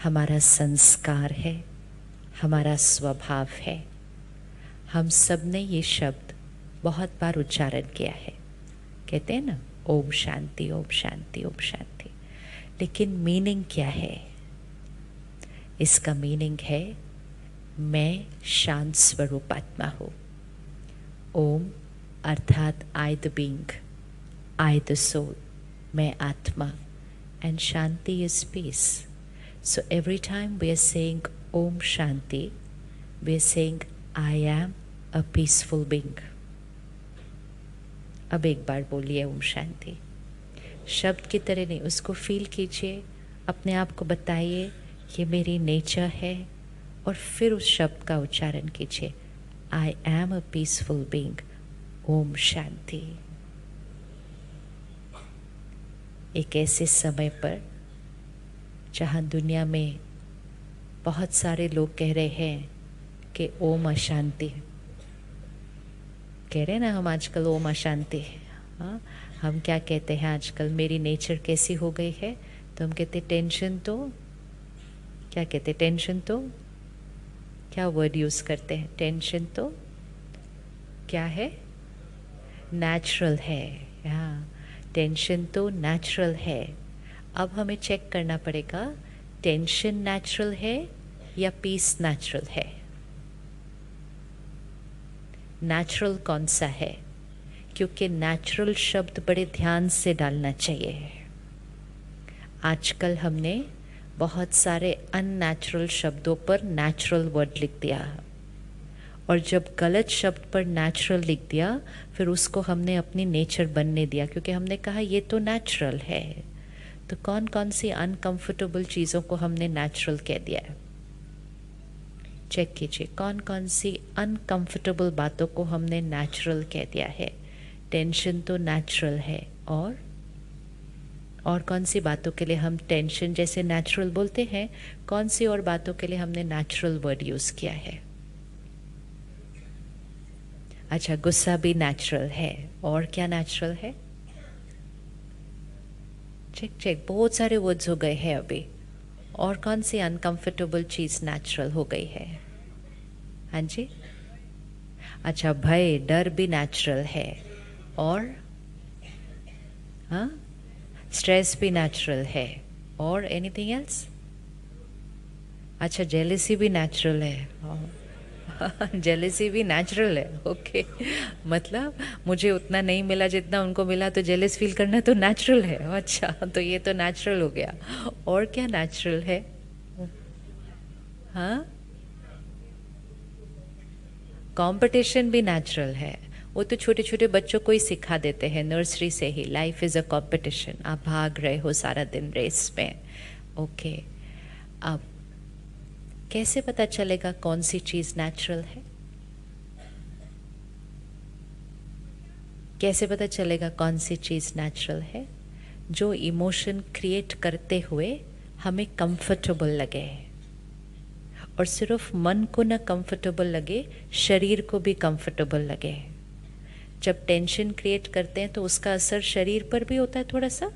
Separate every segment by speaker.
Speaker 1: हमारा संस्कार है, हमारा स्वभाव है। हम सब ने ये शब्द बहुत बार उच्चारण किया है, कहते हैं ना ओम शांति ओम शांति ओम शांति। लेकिन मीनिंग क्या है? इसका मीनिंग है मैं शांत स्वरूप आत्मा हूँ। ओम अर्थात I the being, I the soul, मैं आत्मा, and shanti is peace. So every time we are saying Om Shanti, we are saying I am a peaceful being. अब एक बार बोलिए ओम शांति। शब्द की तरह नहीं, उसको फील कीजिए, अपने आप को बताइए ये मेरी नेचर है, और फिर उस शब्द का उच्चारण कीजिए I am a peaceful being. Om Shanti. एक ऐसे समय पर जहाँ दुनिया में बहुत सारे लोग कह रहे हैं कि ओम अशांति, कह रहे हैं ना हम आजकल ओम अशांति। हाँ, हम क्या कहते हैं आजकल, मेरी नेचर कैसी हो गई है, तो हम कहते टेंशन तो, क्या कहते टेंशन तो, क्या वर्ड यूज़ करते हैं, टेंशन तो क्या है, नेचुरल है। हाँ, टेंशन तो नेचुरल है। अब हमें चेक करना पड़ेगा टेंशन नेचुरल है या पीस नेचुरल है। नेचुरल कौन सा है? क्योंकि नेचुरल शब्द बड़े ध्यान से डालना चाहिए। आजकल हमने बहुत सारे अननेचुरल शब्दों पर नेचुरल वर्ड लिख दिया, और जब गलत शब्द पर नेचुरल लिख दिया फिर उसको हमने अपनी नेचर बनने दिया, क्योंकि हमने कहा ये तो नेचुरल है। तो कौन कौन सी अनकंफर्टेबल चीज़ों को हमने नेचुरल कह दिया है? चेक कीजिए कौन कौन सी अनकंफर्टेबल बातों को हमने नेचुरल कह दिया है। टेंशन तो नेचुरल है, और कौन सी बातों के लिए हम टेंशन जैसे नेचुरल बोलते हैं, कौन सी और बातों के लिए हमने नेचुरल वर्ड यूज़ किया है? अच्छा, गुस्सा भी नेचुरल है, और क्या नेचुरल है? चेक, बहुत सारे वर्ड्स हो गए हैं अभी। और कौन सी अनकंफर्टेबल चीज़ नेचुरल हो गई है? हाँ जी, अच्छा, भय डर भी नेचुरल है, और हाँ, स्ट्रेस भी नेचुरल है, और एनीथिंग एल्स? अच्छा, जेलसी भी नेचुरल है। जेलसी भी नेचुरल है, ओके। मतलब मुझे उतना नहीं मिला जितना उनको मिला, तो जेलस फील करना तो नेचुरल है। अच्छा, तो ये तो नेचुरल हो गया। और क्या नेचुरल है? हाँ, कंपटीशन भी नेचुरल है। वो तो छोटे छोटे बच्चों को ही सिखा देते हैं नर्सरी से ही, लाइफ इज़ अ कंपटीशन, आप भाग रहे हो सारा दिन रेस में। ओके, अब कैसे पता चलेगा कौन सी चीज़ नेचुरल है? कैसे पता चलेगा कौन सी चीज़ नेचुरल है? जो इमोशन क्रिएट करते हुए हमें कंफर्टेबल लगे, और सिर्फ मन को ना कंफर्टेबल लगे, शरीर को भी कंफर्टेबल लगे। जब टेंशन क्रिएट करते हैं तो उसका असर शरीर पर भी होता है थोड़ा सा।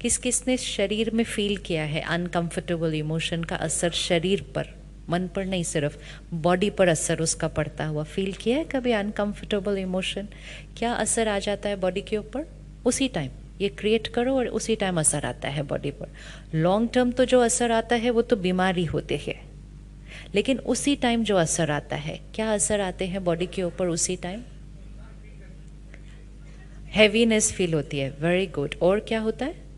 Speaker 1: किस किस ने शरीर में फील किया है अनकंफर्टेबल इमोशन का असर शरीर पर, मन पर नहीं, सिर्फ बॉडी पर असर उसका पड़ता हुआ फील किया है कभी? अनकंफर्टेबल इमोशन क्या असर आ जाता है बॉडी के ऊपर? उसी टाइम ये क्रिएट करो और उसी टाइम असर आता है बॉडी पर। लॉन्ग टर्म तो जो असर आता है वो तो बीमारी होती है, लेकिन उसी टाइम जो असर आता है, क्या असर आते हैं बॉडी के ऊपर उसी टाइम? हैवीनेस फील होती है, वेरी गुड। और क्या होता है?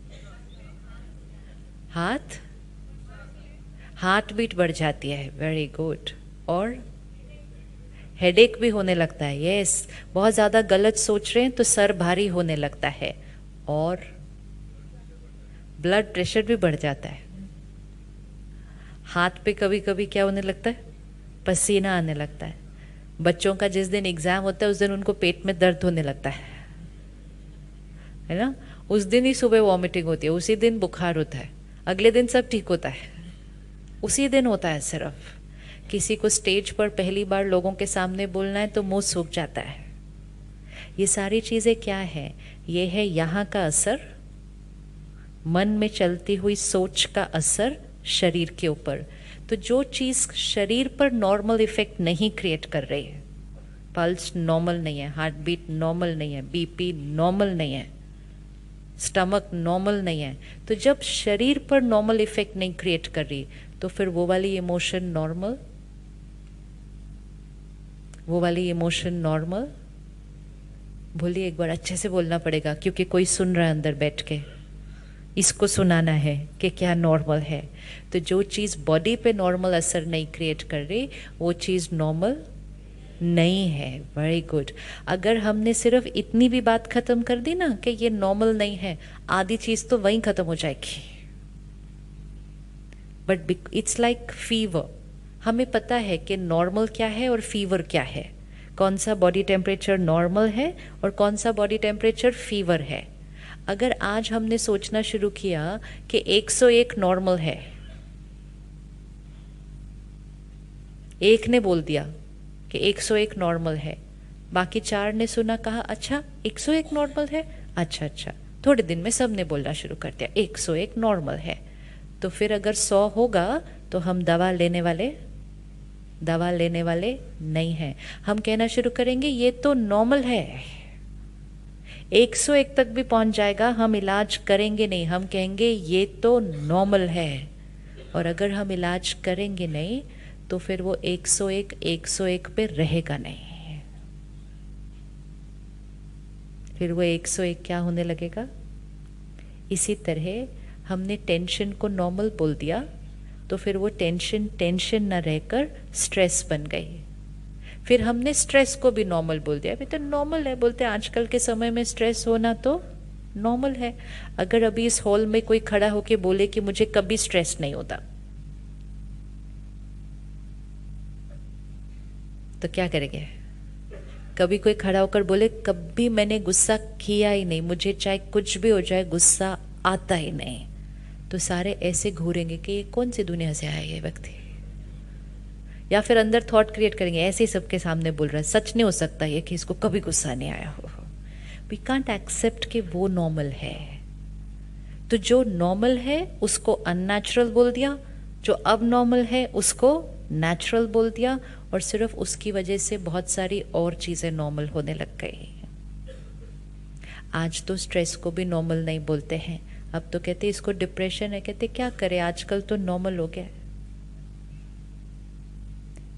Speaker 1: हार्ट बीट बढ़ जाती है, वेरी गुड। और हेडेक भी होने लगता है, यस। बहुत ज़्यादा गलत सोच रहे हैं तो सर भारी होने लगता है, और ब्लड प्रेशर भी बढ़ जाता है। हाथ पे कभी कभी क्या होने लगता है? पसीना आने लगता है। बच्चों का जिस दिन एग्ज़ाम होता है उस दिन उनको पेट में दर्द होने लगता है ना? उस दिन ही सुबह वॉमिटिंग होती है, उसी दिन बुखार होता है, अगले दिन सब ठीक होता है, उसी दिन होता है। सिर्फ किसी को स्टेज पर पहली बार लोगों के सामने बोलना है तो मुंह सूख जाता है। ये सारी चीज़ें क्या है? ये है यहाँ का असर, मन में चलती हुई सोच का असर शरीर के ऊपर। तो जो चीज़ शरीर पर नॉर्मल इफेक्ट नहीं क्रिएट कर रही है, पल्स नॉर्मल नहीं है, हार्ट बीट नॉर्मल नहीं है, बीपी नॉर्मल नहीं है, स्टमक नॉर्मल नहीं है, तो जब शरीर पर नॉर्मल इफेक्ट नहीं क्रिएट कर रही, तो फिर वो वाली इमोशन नॉर्मल, वो वाली इमोशन नॉर्मल। बोलिए, एक बार अच्छे से बोलना पड़ेगा क्योंकि कोई सुन रहा है अंदर बैठ के, इसको सुनाना है कि क्या नॉर्मल है। तो जो चीज़ बॉडी पे नॉर्मल असर नहीं क्रिएट कर रही, वो चीज़ नॉर्मल नहीं है। Very good. अगर हमने सिर्फ इतनी भी बात खत्म कर दी ना कि ये नॉर्मल नहीं है, आधी चीज़ तो वहीं खत्म हो जाएगी। But it's like fever. हमें पता है कि नॉर्मल क्या है और फीवर क्या है, कौन सा बॉडी टेम्परेचर नॉर्मल है और कौन सा बॉडी टेम्परेचर फीवर है। अगर आज हमने सोचना शुरू किया कि 101 नॉर्मल है, एक ने बोल दिया कि 101 नॉर्मल है, बाकी 4 ने सुना, कहा अच्छा 101 नॉर्मल है, अच्छा अच्छा, थोड़े दिन में सब ने बोलना शुरू कर दिया 101 नॉर्मल है। तो फिर अगर 100 होगा तो हम दवा लेने वाले नहीं हैं। हम कहना शुरू करेंगे ये तो नॉर्मल है। 101 तक भी पहुंच जाएगा, हम इलाज करेंगे नहीं, हम कहेंगे ये तो नॉर्मल है। और अगर हम इलाज करेंगे नहीं तो फिर वो 101 पे रहेगा नहीं, फिर वो 101 क्या होने लगेगा। इसी तरह हमने टेंशन को नॉर्मल बोल दिया तो फिर वो टेंशन ना रहकर स्ट्रेस बन गई। फिर हमने स्ट्रेस को भी नॉर्मल बोल दिया, अभी तो नॉर्मल है, बोलते हैं आजकल के समय में स्ट्रेस होना तो नॉर्मल है। अगर अभी इस हॉल में कोई खड़ा होके बोले कि मुझे कभी स्ट्रेस नहीं होता, तो क्या करेंगे। कभी कोई खड़ा होकर बोले कभी मैंने गुस्सा किया ही नहीं, मुझे चाहे कुछ भी हो जाए गुस्सा आता ही नहीं, तो सारे ऐसे घूरेंगे कि ये कौन सी दुनिया से आया ये व्यक्ति। या फिर अंदर थॉट क्रिएट करेंगे, ऐसे ही सबके सामने बोल रहा है, सच नहीं हो सकता ये कि इसको कभी गुस्सा नहीं आया हो। वी कांट एक्सेप्ट कि वो नॉर्मल है। तो जो नॉर्मल है उसको अननेचुरल बोल दिया, जो अब नॉर्मल है उसको नेचुरल बोल दिया, और सिर्फ उसकी वजह से बहुत सारी और चीज़ें नॉर्मल होने लग गई। आज तो स्ट्रेस को भी नॉर्मल नहीं बोलते हैं, अब तो कहते इसको डिप्रेशन है, कहते क्या करे आजकल तो नॉर्मल हो गया।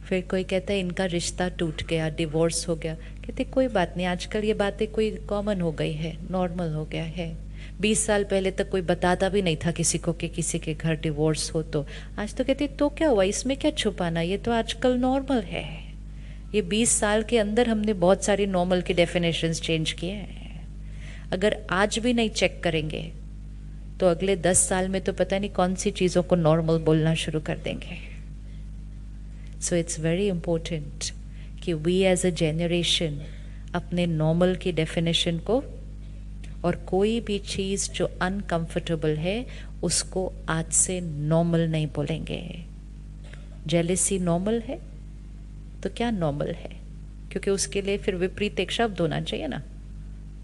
Speaker 1: फिर कोई कहता है इनका रिश्ता टूट गया, डिवोर्स हो गया, कहते कोई बात नहीं, आजकल ये बातें कोई कॉमन हो गई है, नॉर्मल हो गया है। 20 साल पहले तक कोई बताता भी नहीं था किसी को कि किसी के घर डिवोर्स हो, तो आज तो कहते तो क्या हुआ, इसमें क्या छुपाना, ये तो आजकल नॉर्मल है। ये 20 साल के अंदर हमने बहुत सारी नॉर्मल की डेफिनेशंस चेंज किए हैं। अगर आज भी नहीं चेक करेंगे तो अगले 10 साल में तो पता नहीं कौन सी चीज़ों को नॉर्मल बोलना शुरू कर देंगे। सो इट्स वेरी इम्पोर्टेंट कि वी एज अ जेनरेशन अपने नॉर्मल की डेफिनेशन को, और कोई भी चीज़ जो अनकंफर्टेबल है उसको आज से नॉर्मल नहीं बोलेंगे। जेलेसी नॉर्मल है तो क्या नॉर्मल है, क्योंकि उसके लिए फिर विपरीत एक शब्द होना चाहिए ना।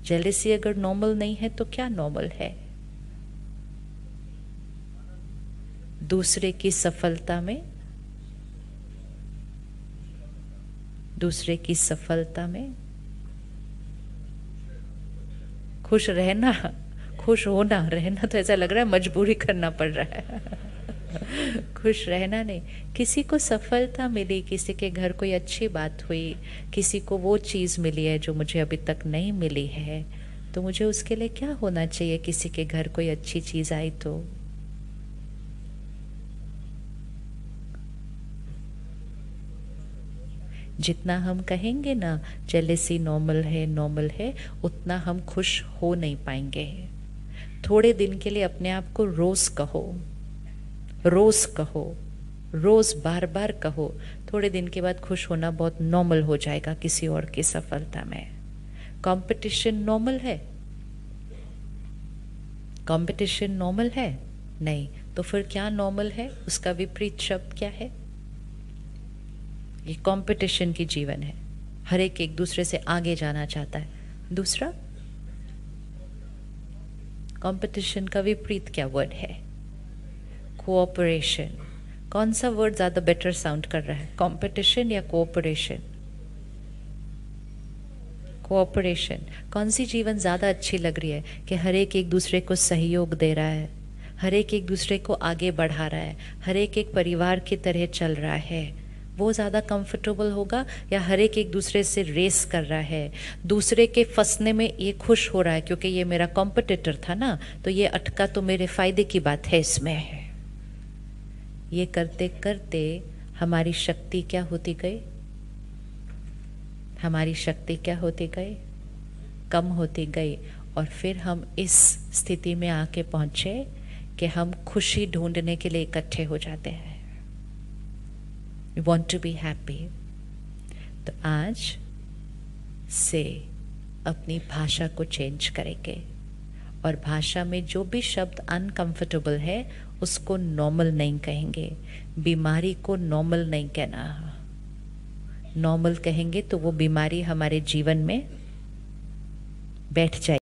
Speaker 1: जेलेसी अगर नॉर्मल नहीं है तो क्या नॉर्मल है। दूसरे की सफलता में खुश रहना, खुश होना, रहना तो ऐसा लग रहा है मजबूरी करना पड़ रहा है। खुश रहना नहीं, किसी को सफलता मिली, किसी के घर कोई अच्छी बात हुई, किसी को वो चीज़ मिली है जो मुझे अभी तक नहीं मिली है, तो मुझे उसके लिए क्या होना चाहिए। किसी के घर कोई अच्छी चीज़ आई तो जितना हम कहेंगे ना जेलेसी नॉर्मल है, उतना हम खुश हो नहीं पाएंगे। थोड़े दिन के लिए अपने आप को रोज कहो, रोज बार बार कहो, थोड़े दिन के बाद खुश होना बहुत नॉर्मल हो जाएगा किसी और की सफलता में। कंपटीशन नॉर्मल है? कंपटीशन नॉर्मल है? नहीं। तो फिर क्या नॉर्मल है? उसका विपरीत शब्द क्या है? ये कंपटीशन की जीवन है, हर एक दूसरे से आगे जाना चाहता है। दूसरा, कंपटीशन का विपरीत क्या वर्ड है? कोऑपरेशन। कौन सा वर्ड ज़्यादा बेटर साउंड कर रहा है, कंपटीशन या कोऑपरेशन? कोऑपरेशन। कौन सी जीवन ज़्यादा अच्छी लग रही है कि हर एक दूसरे को सहयोग दे रहा है, हर एक दूसरे को आगे बढ़ा रहा है, हर एक परिवार की तरह चल रहा है, वो ज़्यादा कंफर्टेबल होगा? या हर एक दूसरे से रेस कर रहा है, दूसरे के फंसने में ये खुश हो रहा है क्योंकि ये मेरा कॉम्पिटिटर था ना, तो ये अटका तो मेरे फायदे की बात है इसमें है। ये करते करते हमारी शक्ति क्या होती गई? हमारी शक्ति क्या होती गई? कम होती गई। और फिर हम इस स्थिति में आके पहुंचे कि हम खुशी ढूंढने के लिए इकट्ठे हो जाते हैं। We want to be happy। तो आज से अपनी भाषा को चेंज करेंगे और भाषा में जो भी शब्द अनकंफर्टेबल है उसको नॉर्मल नहीं कहेंगे, बीमारी को नॉर्मल नहीं कहना। नॉर्मल कहेंगे तो वो बीमारी हमारे जीवन में बैठ जाएगी।